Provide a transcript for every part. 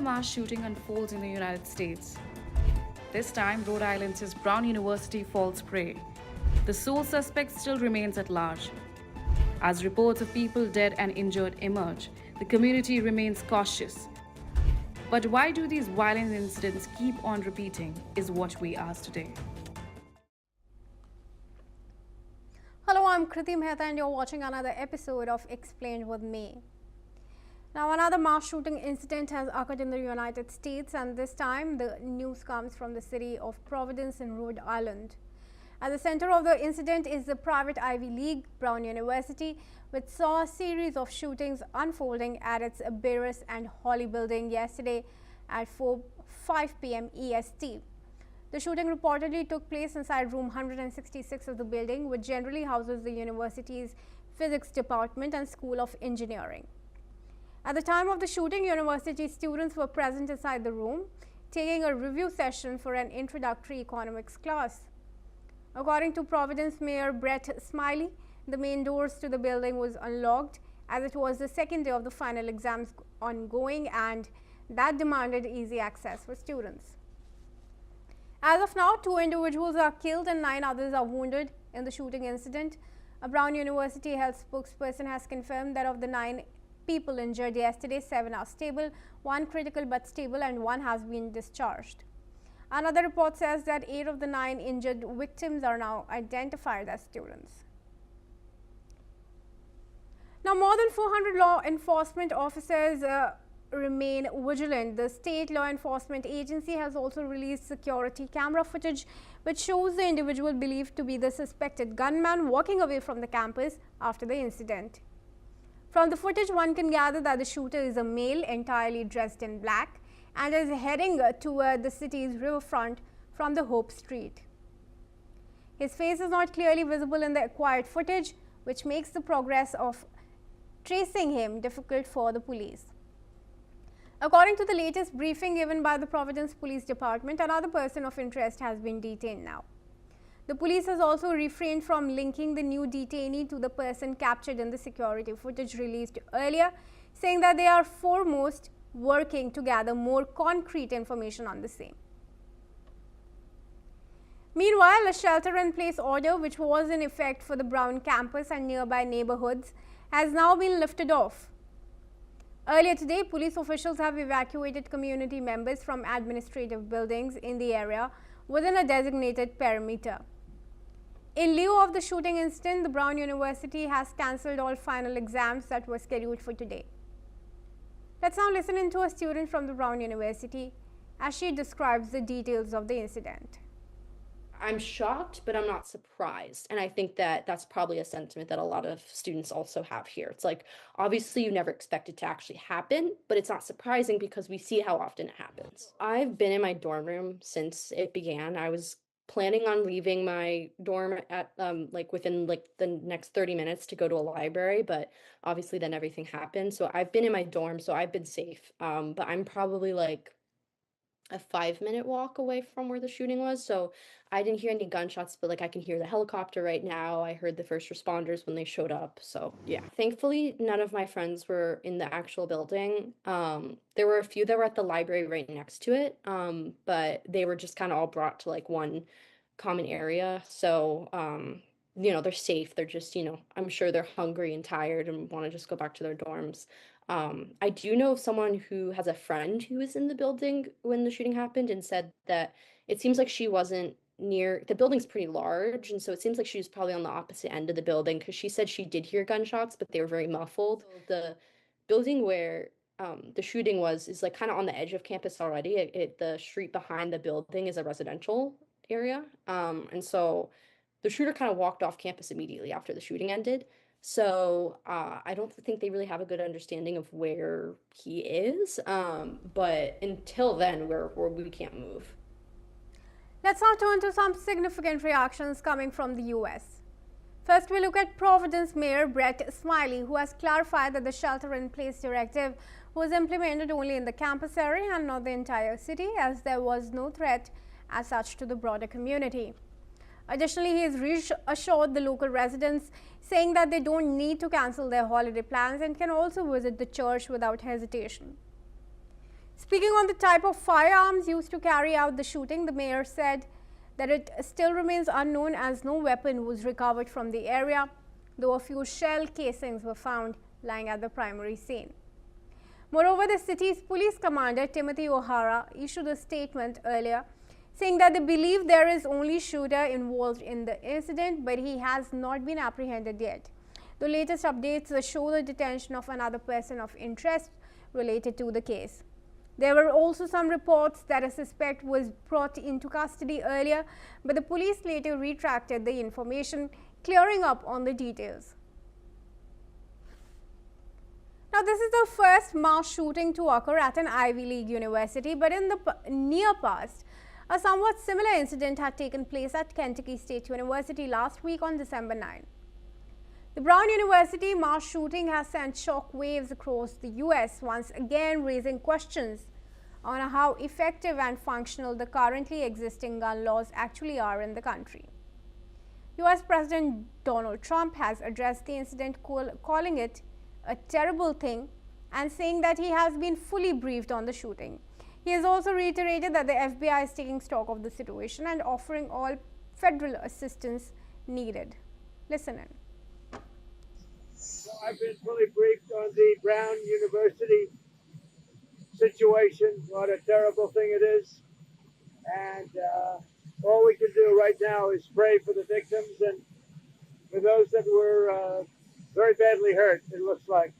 mass shooting unfolds in the United States. This time, Rhode Island's Brown University falls prey. The sole suspect still remains at large. As reports of people dead and injured emerge, the community remains cautious. But why do these violent incidents keep on repeating is what we ask today. Hello, I'm Kriti Mehta and you're watching another episode of Explained with me. Now, another mass shooting incident has occurred in the United States, and this time the news comes from the city of Providence in Rhode Island. At the center of the incident is the private Ivy League, Brown University, which saw a series of shootings unfolding at its Barris and Holly building yesterday at 5 p.m. EST. The shooting reportedly took place inside room 166 of the building, which generally houses the university's physics department and School of Engineering. At the time of the shooting, university students were present inside the room, taking a review session for an introductory economics class. According to Providence Mayor Brett Smiley, the main doors to the building was unlocked as it was the second day of the final exams ongoing, and that demanded easy access for students. As of now, 2 individuals are killed and 9 others are wounded in the shooting incident. A Brown University health spokesperson has confirmed that of the 9 people injured yesterday, 7 are stable, 1 critical but stable, and 1 has been discharged. Another report says that 8 of the 9 injured victims are now identified as students. Now, more than 400 law enforcement officers remain vigilant. The state law enforcement agency has also released security camera footage which shows the individual believed to be the suspected gunman walking away from the campus after the incident. From the footage, one can gather that the shooter is a male entirely dressed in black and is heading toward the city's riverfront from the Hope Street. His face is not clearly visible in the acquired footage, which makes the progress of tracing him difficult for the police. According to the latest briefing given by the Providence Police Department, another person of interest has been detained now. The police has also refrained from linking the new detainee to the person captured in the security footage released earlier, saying that they are foremost working to gather more concrete information on the same. Meanwhile, a shelter-in-place order, which was in effect for the Brown campus and nearby neighborhoods, has now been lifted off. Earlier today, police officials have evacuated community members from administrative buildings in the area within a designated perimeter. In lieu of the shooting incident, the Brown University has cancelled all final exams that were scheduled for today. Let's now listen in to a student from the Brown University as she describes the details of the incident. I'm shocked, but I'm not surprised. And I think that that's probably a sentiment that a lot of students also have here. It's like, obviously you never expect it to actually happen, but it's not surprising because we see how often it happens. I've been in my dorm room since it began. I was planning on leaving my dorm at within the next 30 minutes to go to a library, but obviously then everything happened. So I've been in my dorm, so I've been safe. But I'm probably like a 5-minute walk away from where the shooting was. So I didn't hear any gunshots, but like I can hear the helicopter right now. I heard the first responders when they showed up. So yeah, thankfully none of my friends were in the actual building. There were a few that were at the library right next to it. But they were just kind of all brought to like one common area. So, they're safe. They're just, I'm sure they're hungry and tired and want to just go back to their dorms. I do know someone who has a friend who was in the building when the shooting happened and said that it seems like she wasn't near, the building's pretty large, and so it seems like she was probably on the opposite end of the building because she said she did hear gunshots, but they were very muffled. The building where the shooting is like kind of on the edge of campus already. The street behind the building is a residential area, and so the shooter kind of walked off campus immediately after the shooting ended. So I don't think they really have a good understanding of where he is. But until then, we can't move. Let's now turn to some significant reactions coming from the US. First, we look at Providence Mayor Brett Smiley, who has clarified that the shelter-in-place directive was implemented only in the campus area and not the entire city, as there was no threat as such to the broader community. Additionally, he has reassured the local residents, saying that they don't need to cancel their holiday plans and can also visit the church without hesitation. Speaking on the type of firearms used to carry out the shooting, the mayor said that it still remains unknown as no weapon was recovered from the area, though a few shell casings were found lying at the primary scene. Moreover, the city's police commander, Timothy O'Hara, issued a statement earlier saying that they believe there is only shooter involved in the incident, but he has not been apprehended yet. The latest updates show the detention of another person of interest related to the case. There were also some reports that a suspect was brought into custody earlier, but the police later retracted the information, clearing up on the details. Now, this is the first mass shooting to occur at an Ivy League university, but in the near past, a somewhat similar incident had taken place at Kentucky State University last week on December 9. The Brown University mass shooting has sent shock waves across the US, once again raising questions on how effective and functional the currently existing gun laws actually are in the country. US President Donald Trump has addressed the incident, calling it a terrible thing and saying that he has been fully briefed on the shooting. He has also reiterated that the FBI is taking stock of the situation and offering all federal assistance needed. Listen in. So I've been fully briefed on the Brown University situation, what a terrible thing it is. And all we can do right now is pray for the victims and for those that were very badly hurt, it looks like.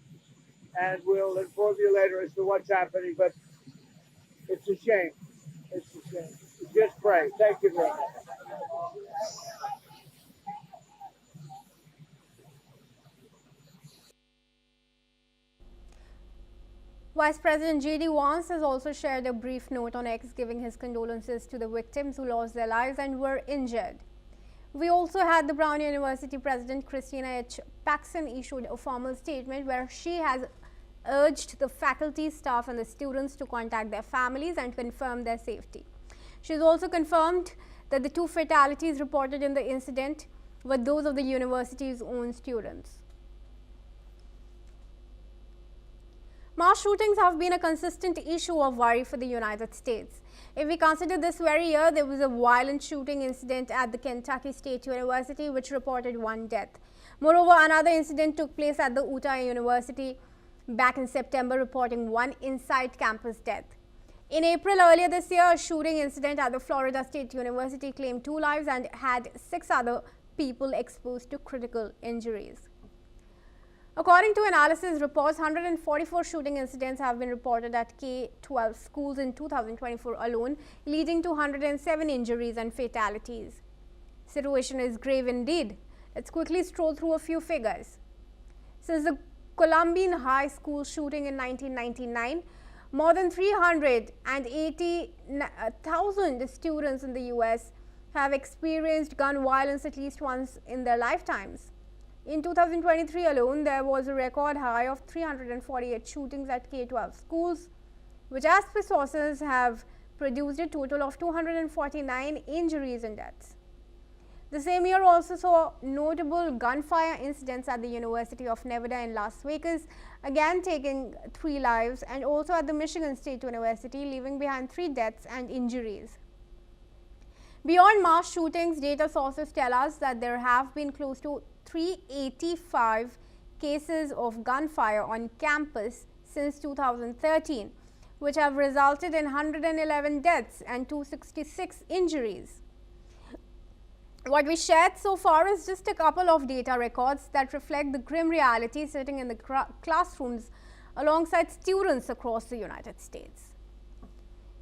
And we'll inform you later as to what's happening, but it's a shame. It's a shame. Just pray. Thank you very much. Vice President J.D. Vance has also shared a brief note on X, giving his condolences to the victims who lost their lives and were injured. We also had the Brown University President Christina H. Paxson issued a formal statement where she has urged the faculty, staff and the students to contact their families and confirm their safety. She has also confirmed that the 2 fatalities reported in the incident were those of the university's own students. Mass shootings have been a consistent issue of worry for the United States. If we consider this very year, there was a violent shooting incident at the Kentucky State University which reported 1 death. Moreover, another incident took place at the Utah University back in September, reporting 1 inside campus death. In April earlier this year, a shooting incident at the Florida State University claimed 2 lives and had 6 other people exposed to critical injuries. According to analysis reports, 144 shooting incidents have been reported at K-12 schools in 2024 alone, leading to 107 injuries and fatalities. Situation is grave indeed. Let's quickly stroll through a few figures. Since the Columbine High School shooting in 1999, more than 380,000 students in the US have experienced gun violence at least once in their lifetimes. In 2023 alone, there was a record high of 348 shootings at K-12 schools, which as per sources have produced a total of 249 injuries and deaths. The same year also saw notable gunfire incidents at the University of Nevada in Las Vegas, again taking 3 lives, and also at the Michigan State University, leaving behind 3 deaths and injuries. Beyond mass shootings, data sources tell us that there have been close to 385 cases of gunfire on campus since 2013, which have resulted in 111 deaths and 266 injuries. What we shared so far is just a couple of data records that reflect the grim reality sitting in the classrooms alongside students across the United States.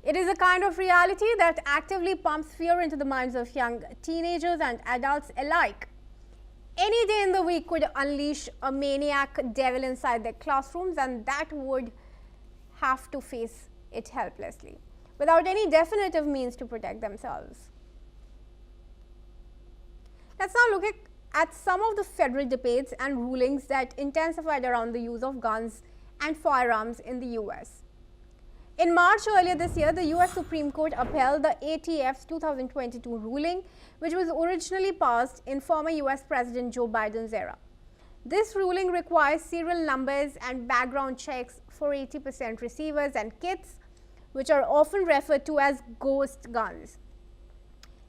It is a kind of reality that actively pumps fear into the minds of young teenagers and adults alike. Any day in the week could unleash a maniac devil inside their classrooms, and that would have to face it helplessly, without any definitive means to protect themselves. Let's now look at some of the federal debates and rulings that intensified around the use of guns and firearms in the US. In March earlier this year, the US Supreme Court upheld the ATF's 2022 ruling, which was originally passed in former US President Joe Biden's era. This ruling requires serial numbers and background checks for 80% receivers and kits which are often referred to as ghost guns.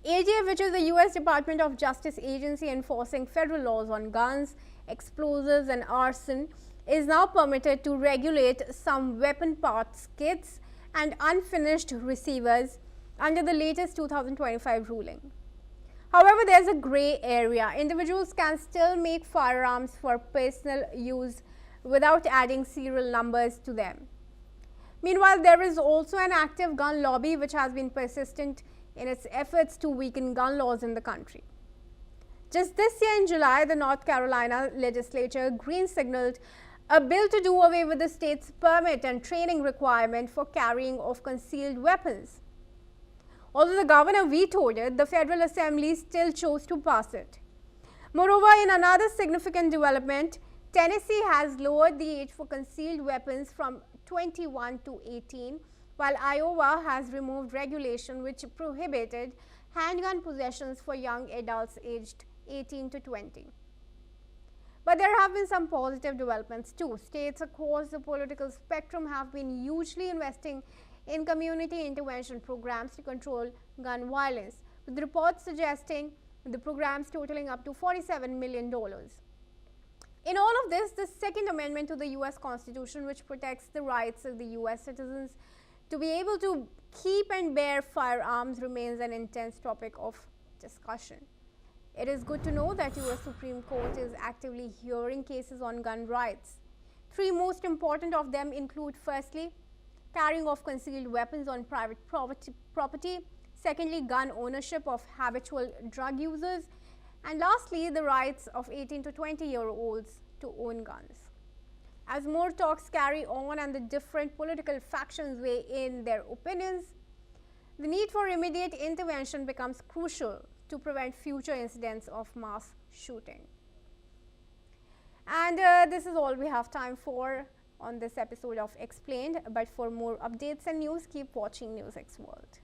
ATF, which is the US Department of Justice agency enforcing federal laws on guns, explosives and arson, is now permitted to regulate some weapon parts kits and unfinished receivers under the latest 2025 ruling. However, there is a grey area. Individuals can still make firearms for personal use without adding serial numbers to them. Meanwhile, there is also an active gun lobby which has been persistent in its efforts to weaken gun laws in the country. Just this year in July, the North Carolina legislature green signaled a bill to do away with the state's permit and training requirement for carrying of concealed weapons. Although the governor vetoed it, the Federal Assembly still chose to pass it. Moreover, in another significant development, Tennessee has lowered the age for concealed weapons from 21 to 18, while Iowa has removed regulation which prohibited handgun possessions for young adults aged 18 to 20. But there have been some positive developments too. States across the political spectrum have been hugely investing in community intervention programs to control gun violence, with reports suggesting the programs totaling up to $47 million. In all of this, the Second Amendment to the US Constitution, which protects the rights of the US citizens to be able to keep and bear firearms, remains an intense topic of discussion. It is good to know that US Supreme Court is actively hearing cases on gun rights. Three most important of them include, firstly, carrying of concealed weapons on private property, secondly, gun ownership of habitual drug users, and lastly, the rights of 18 to 20-year-olds to own guns. As more talks carry on and the different political factions weigh in their opinions, the need for immediate intervention becomes crucial to prevent future incidents of mass shooting. And this is all we have time for on this episode of Explained. But for more updates and news, keep watching NewsX World.